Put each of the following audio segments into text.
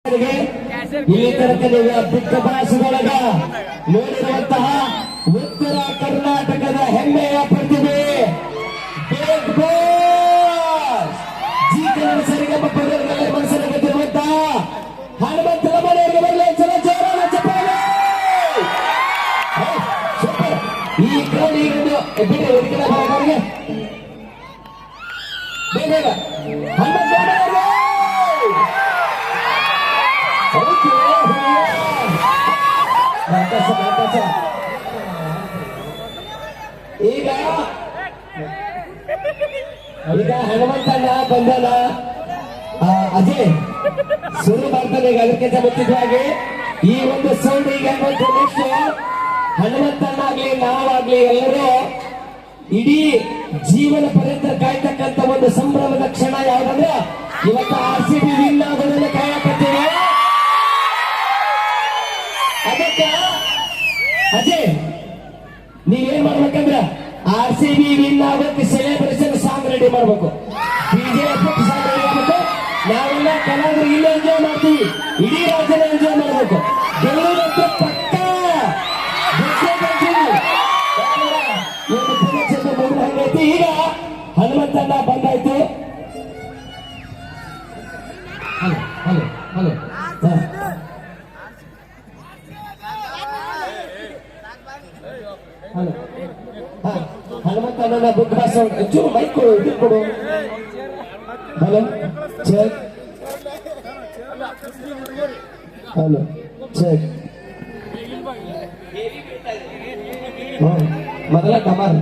ಇಲ್ಲಿ ತನಕ ನೀವು ಬಿಟ್ಟ ಭಾಷೆಗಳಾಗ ನೋಡಿರುವಂತಹ ಉತ್ತರ ಕರ್ನಾಟಕದ ಹೆಮ್ಮೆಯ ಪ್ರತಿಭೆ ಬಿಗ್ ಬಾಸ್ ಜಿ ಕನ್ನಡ ಸರಿಗಮ ಪದಗಳಲ್ಲಿ ಮನಸ್ಸನ್ನು ಗೆದ್ದಿರುವಂತಹ ಹನುಮಂತನ ಮನೆಯವರಿಗೆ ಬರಲಿ ಸಲ ಜೋರಾದ ಚಪ್ಪಾಳೆ. ಸೂಪರ್. ಈ ಕ್ರೌಡ್ ಈಗ ಬಿಡಿ ಹುಡುಗಿನ ಬರೋರಿಗೆ ಬೇಗ ಹನುಮಂತ ಈಗ ಈಗ ಹನುಮಂತಣ್ಣ ಬಂದನ ಅಜಯ್ ಶುರು ಮಾಡ್ತಾನೆ. ಈಗ ಅದಕ್ಕಿಂತ ಗೊತ್ತಿದ್ದಾಗೆ ಈ ಒಂದು ಸೌಂಡ್ ಈಗ ನೆಕ್ಸ್ಟ್ ಹನುಮಂತಣ್ಣ ಆಗ್ಲಿ ನಾವಾಗ್ಲಿ ಎಲ್ಲರೂ ಇಡೀ ಜೀವನ ಪರ್ಯಂತ ಕಾಯ್ತಕ್ಕಂತ ಒಂದು ಸಂಭ್ರಮದ ಕ್ಷಣ ಯಾವ್ದಂದ್ರೆ ಇವತ್ತು RCB ವಿನ್ ಆಗೋದನ್ನ ಕಾಯಕತ್ತೀವಿ. ಅದಕ್ಕೆ ಅಜಯ್ ನೀವೇನ್ ಮಾಡ್ಬೇಕಂದ್ರ RCB ವಿನ್ ಆಗೋಕೆ ಸೆಲೆಬ್ರೇಷನ್ ಸಾಂಗ್ ರೆಡಿ ಮಾಡ್ಬೇಕು, DJ ಎಫೆಕ್ಟ್ ಸಾಂಗ್ ರೆಡಿ ಮಾಡ್ಬೇಕು. ನಾವೆಲ್ಲ ಕಲಾವಿದರು ಇಲ್ಲಿ ಎಂಜಾಯ್ ಮಾಡ್ತೀವಿ, ಇಡೀ ರಾಜ್ಯನ ಎಂಜಾಯ್ ಮಾಡ್ಬೇಕು. ಗೆಲ್ಲುವಂತ ಪಕ್ಕ ಹಂಗೈತಿ. ಈಗ ಹನುಮಂತಣ್ಣ ಬಂದಾಯ್ತು. ಹಲೋ ಹಲೋ ಹಲೋ ಹಲೋ ಹನುಮಂತಣ್ಣ ಬಿಗ್ ಬಾಸ್ ಚೂರು ಮೈಕ್ ಕೊಡು, ಇದು ಕೊಡು. Hello check, hello check. ಮೊದಲ ಕಮಾಲ್.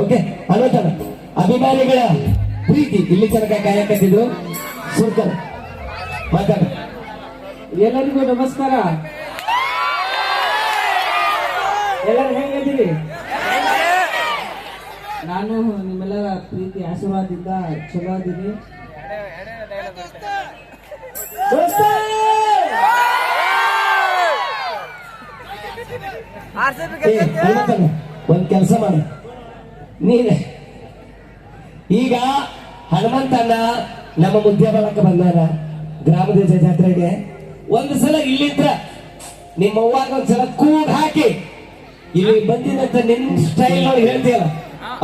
ಓಕೆ ಹನುಮಂತಣ್ಣ ಅಭಿಮಾನಿಗಳ ಪ್ರೀತಿ ಇಲ್ಲಿ ತನಕ ಕಾಯಕತ್ತಿದ್ರು. ಸುರ್ಕರ್ ಮಾತಾಡ. ಎಲ್ಲರಿಗೂ ನಮಸ್ಕಾರ. ಎಲ್ಲರೂ ಹೇಗಿದ್ದೀರಿ? ನಾನು ನಿಮ್ಮೆಲ್ಲರ ಪ್ರೀತಿ ಆಶೀರ್ವಾದದಿಂದ ಚಲೋ ಅದೀನಿ. ಒಂದ್ ಕೆಲಸ ಮಾಡ ನೀನೆ. ಈಗ ಹನುಮಂತಣ್ಣ ನಮ್ಮ ಮುದ್ದೆ ಬಂದಾರ ಗ್ರಾಮದೇಶ ಜಾತ್ರೆಗೆ. ಒಂದು ಸಲ ಇಲ್ಲಿಂದ ನಿಮ್ಮ ಅವ್ವಾಗ ಒಂದ್ಸಲ ಕೂಗ್ ಹಾಕಿ ಇಲ್ಲಿ ಬಂದಿದಂತ ನಿನ್ ಸ್ಟೈಲ್ ನೋಡಿ ಹೇಳ್ತೀಯಲ್ಲ,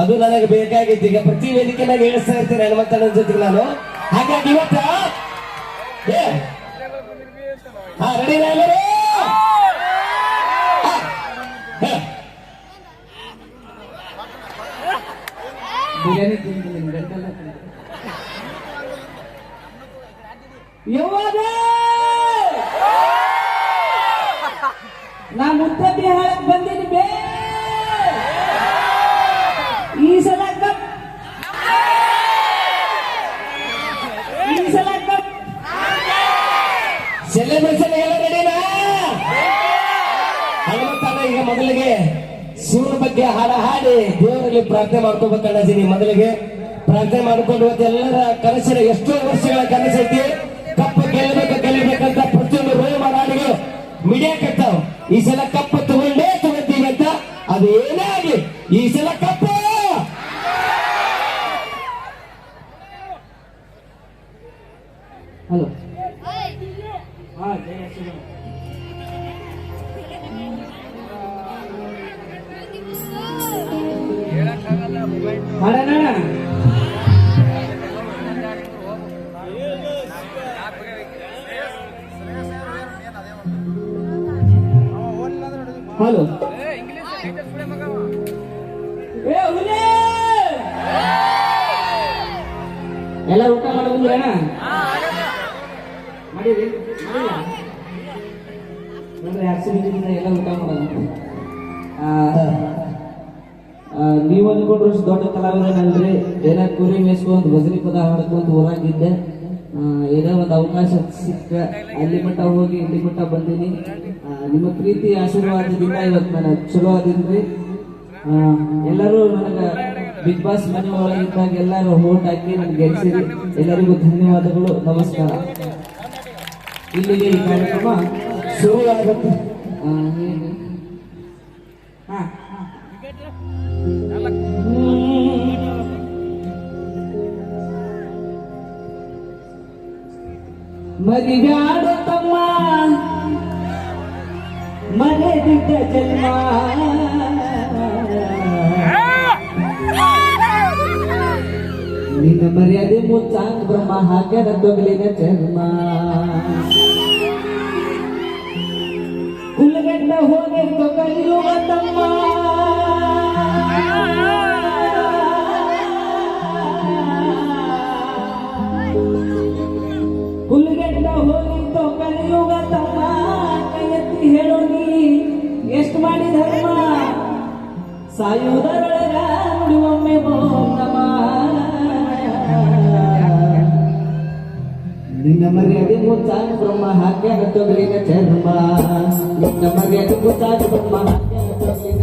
ಅದು ನನಗೆ ಬೇಕಾಗಿತ್ತು. ಈಗ ಪ್ರತಿ ವೇದಿಕೆ ನಾನು ಹೇಳಿಸ್ತಾ ಇರ್ತೇನೆ ಹನುಮಂತಣ್ಣನ ಜೊತೆಗೆ ನಾನು. ಹಾಗಾಗಿ ಇವತ್ತ ರೆಡಿ ಎಲ್ಲರೂ ಬಿರಿಯಾನಿ ತಿಂದಿದ್ದೀನಿ ಗಂಟೆಲ್ಲ. ನಾ ಮುದ್ದೆ ಬಿಹಾರಕ್ಕೆ ಬಂದೀನಿ ಬೇ. ಈ ಸಲ ಕಪ್, ಈ ಸಲ ಕಪ್ ಸೆಲೆಬ್ರೇಷನ್ ಎಲ್ಲ ರೆಡಿನಾ? ಹನುಮಂತಣ್ಣ ಈಗ ಮೊದಲಿಗೆ ಶಿವನ ಬಗ್ಗೆ ಹಾಡ ಹಾಡಿ ದೇವರಲ್ಲಿ ಪ್ರಾರ್ಥನೆ ಮಾಡ್ಕೋಬೇಕನ್ನೀನಿ. ಮೊದಲಿಗೆ ಪ್ರಾರ್ಥನೆ ಮಾಡ್ಕೊಂಡು ಎಲ್ಲರ ಕನಸಿನ ಎಷ್ಟೋ ವರ್ಷಗಳ ಕನಸೈತಿ ಕಪ್ಪು ಗೆಲ್ಲಬೇಕಂತ ಪ್ರತಿಯೊಂದು ರೋಮ ಹಾಡಿಗಳು ಮಿಡಿಯಾ ಕಟ್ಟಾವ. ಈ ಸಲ ಕಪ್ಪು ತಗೊಂತೀವಿ ಅಂತ. ಅದು ಏನೇ ಆಗ್ಲಿ ಈ ಸಲ ಕಪ್ಪು. ಹಲೋ ಮಾಡೋಣ. ಹಲೋ ಎಲ್ಲ ಊಟ ಮಾಡೋದಿಲ್ಲ ಮಾಡಿರಿ ನೋಡ್ರಿ ಎಲ್ಲ ಊಟ ಮಾಡೋದು. ನೀವು ಅಂದ್ಕೊಂಡ್ರು ದೊಡ್ಡ ಕಲಾವಿದನಲ್ರಿ, ಏನ ಕುರಿ ಮೇಸ್ಕೊಂಡ್ ಭಜನಿ ಪದ ಹಾಡ್ಕೊಂತ ಊರಾಗಿದ್ದೆ. ಏನೋ ಒಂದು ಅವಕಾಶ ಸಿಕ್ಕ ಅಲ್ಲಿ ಮಟ್ಟ ಹೋಗಿ ಇಲ್ಲಿ ಮಟ್ಟ ಬಂದೀನಿ. ನಿಮ್ಮ ಪ್ರೀತಿ ಆಶೀರ್ವಾದದಿಂದ ಇವತ್ತು ನಾನು ಚಲೋ ಆದಿನ್ರಿ. ಎಲ್ಲರೂ ನನಗೆ ಬಿಗ್ ಬಾಸ್ ಮನೆ ಒಳಗಿದ್ದಾಗ ಎಲ್ಲರೂ ವೋಟ್ ಹಾಕಿ ನನ್ಗೆ ಗೆಲ್ಸಿರಿ. ಎಲ್ಲರಿಗೂ ಧನ್ಯವಾದಗಳು, ನಮಸ್ಕಾರ. ಇಲ್ಲಿಗೆ ಈ ಕಾರ್ಯಕ್ರಮ ಶುರು ಆಗುತ್ತೆ. ಮರಿಬ್ಯಾಡ ತಮ್ಮ ಮರೆದಿದ್ದ ಜನ್ಮ ನಿನ್ನ ಮರ್ಯಾದೆ ಮುಚ್ಚಾಂಗ ಬ್ರಹ್ಮ ಹಾಕ್ಯಾರ ತೊಗಲಿನ ಜನ್ಮ ಕುಲಗಂಡ ಹೋಗಿರ್ತು ಕಲಿಯುವ ತಮ್ಮ ಕುಲಗಂಡ ಹೋಗಿರ್ತು ಕಲಿಯುವ ತಮ್ಮ ಕೈ ಎತ್ತಿ ಹೇಳೋ ನೀ ಎಷ್ಟು ಮಾಡಿ ಧರ್ಮ ಸಾಯುವುದರೊಳಗ ನುಡಿವೊಮ್ಮೆ ಬೋನಮ ನಿನ್ನ ಮರ್ಯಾದೆ ಮುಚ್ಚಾಗ ಬ್ರಹ್ಮ ಹಾಕ್ಯಾರ ತೊಗಲಿನ ಚರ್ಮ ನಿನ್ನ ಮರ್ಯಾದೆ ಮುಚ್ಚಾಗ ಬ್ರಹ್ಮ ಹಾಕ್ಯಾರ ತೊಗಲಿನ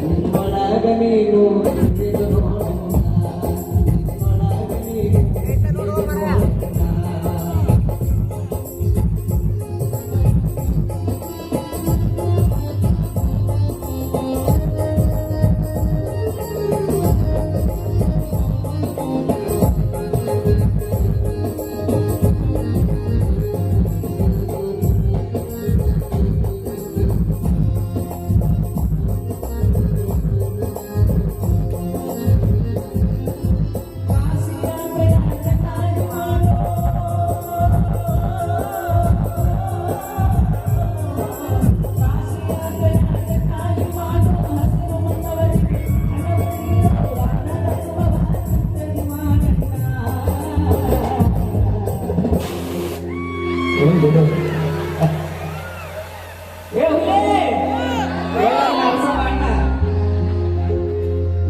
ನಿನ್ನೊಳಗ ನೀನು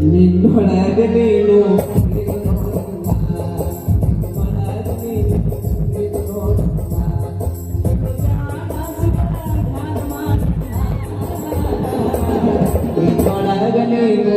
ನಿನ್ನೊಳಗ ನೀನು ನಿನ್ನೊಳಗ ನೀನು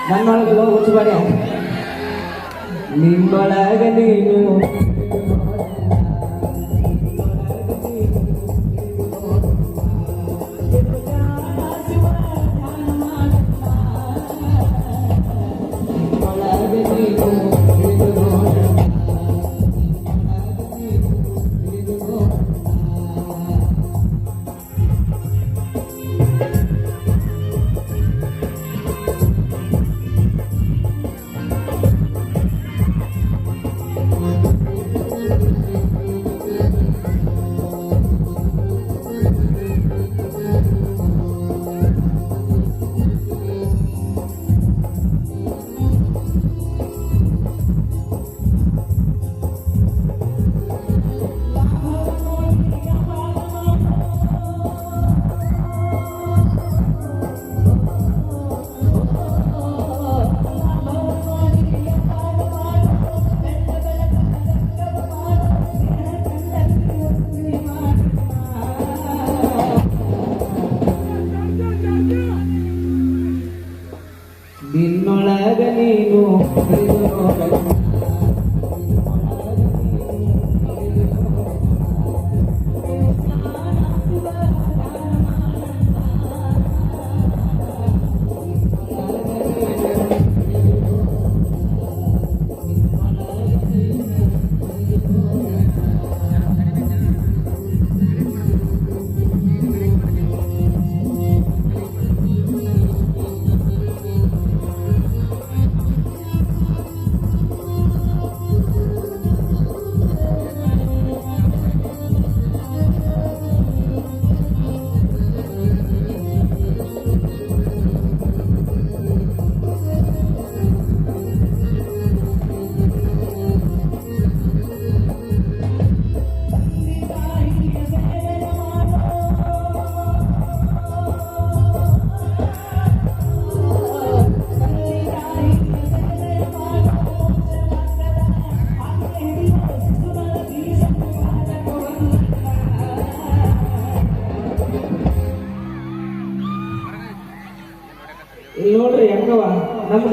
ನನ್ನೊಳಗೆ ಹುಚ್ಚಬೇಡ ನಿನ್ನೊಳಗ ನೀನು ನಿನ್ನೊಳಗ ನೀನು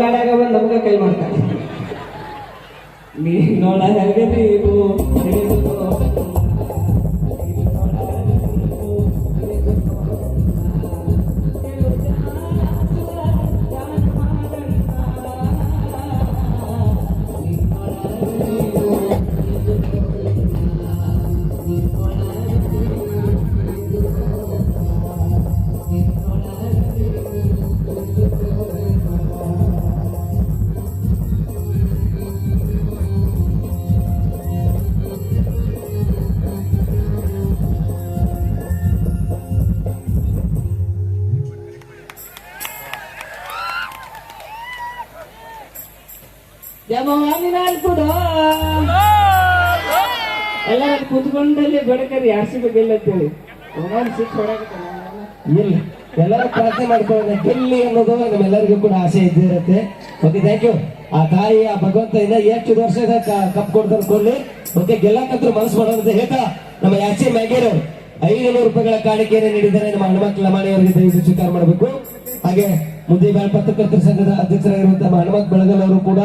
ಗಾಡಿಯಾಗ ಬಂದು ನಮ್ಗೆ ಕೈ ಮಾಡ್ತಾರೆ. ನೀ ನೋಡ ಹೇಗೆ ನೀವು ಕೂಡ ಎಲ್ಲ ಕುತ್ಕೊಂಡಲ್ಲಿ ಬಡಕರಿ ಆರ್ಸಿ ಗೆಲ್ಲ ಅಂತೇಳಿ ಸಿಕ್ಸ್ ಹೊಡಕತ್ತಾನ. ಇಲ್ಲ, ಎಲ್ಲರೂ ಪ್ರಾರ್ಥನೆ ಮಾಡ್ಕೊಳ್ಳೋಣ, ಗೆಲ್ಲಿ ಅನ್ನೋದು ನಮ್ಮೆಲ್ಲರಿಗೂ ಕೂಡ ಆಸೆ ಇದ್ದೇ ಇರುತ್ತೆ. Okay, thank you. ಆ ತಾಯಿ, ಆ ಭಗವಂತ ಇಂದ ಎಷ್ಟು ವರ್ಷದ ಕಪ್ ಕೊಡ್ತಾರೆ ಕೊಡ್ಲಿ. ಓಕೆ, ಗೆಲ್ಲಕ್ಕಂತೂ ಮನಸ್ಸು ಮಾಡೋದಂತ ಹೇಳ್ತಾ ನಮ್ಮ ಯಾಚೆ ಮ್ಯಾಗೇರು 500 ರೂಪಾಯಿಗಳ ಕಾಣಿಕೆಯನ್ನು ನೀಡಿದ್ದಾರೆ. ನಮ್ಮ ಹನುಮಂತ ಲಮಾಣಿಯವರಿಗೆ ದಯವಿಟ್ಟು ಸ್ವೀಕಾರ ಮಾಡಬೇಕು. ಹಾಗೆ ಮುದ್ದೆ ಪತ್ರಕರ್ತರ ಸಂಘದ ಅಧ್ಯಕ್ಷರಾಗಿರುವಂತಹ ಹನುಮಂತ ಬೆಳಗಲ್ ಅವರು ಕೂಡ